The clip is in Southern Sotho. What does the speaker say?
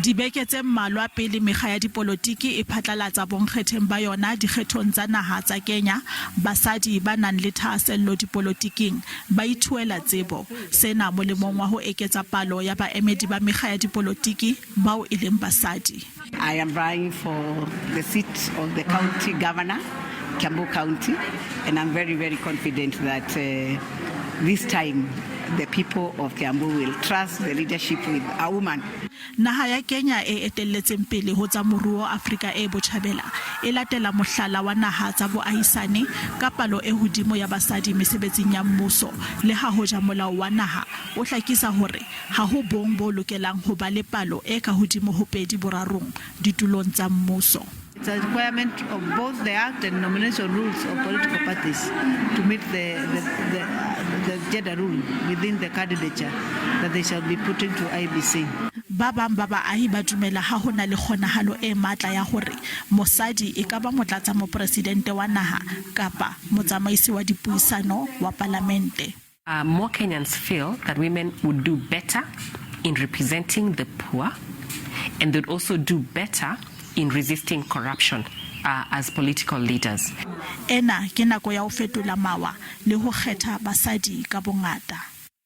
Dibeke tse mmalwa pele mekga ya dipolotiki e phatlalatsa bonkgetheng ba yona dikgethong tsa naha tsa Kenya, basadi ba nang le thahasello dipolotiking ba ithuela tsebo, sena molemong wa ho eketsa palo ya baemedi ba mekga ya dipolotiki bao e leng basadi. I am vying for the seat of the county governor, Kiambu County, and I'm very, very confident that this time the people of Kiambu will trust the leadership with a woman. Naha ya Kenya e etelletseng pele ho tsa moruo Afrika e botjhabela e latela mohlala wa naha tsa boahisane ka palo e hodimo ya basadi mesebetsing ya mmuso, le ha hoja molao wa naha o hlakisa hore ha ho bong bo lokelang ho ba le palo e ka hodimo ho 2/3 ditulong tsa mmuso. It's a requirement of both the Act and nomination rules of political parties to meet the gender rule within the candidature that they shall be putting to IBC. Ba bang ba baahi ba dumela ha hona le kgonahalo e matla ya hore mosadi e ka ba motlatsa mopresidente wa naha kapa motsamaisi wa dipuisano wa palamente. More Kenyans feel that women would do better in representing the poor, and they'd also do better in resisting corruption as political leaders. Ena ke nako ya ho fetola mawa le ho kgetha basadi ka bongata.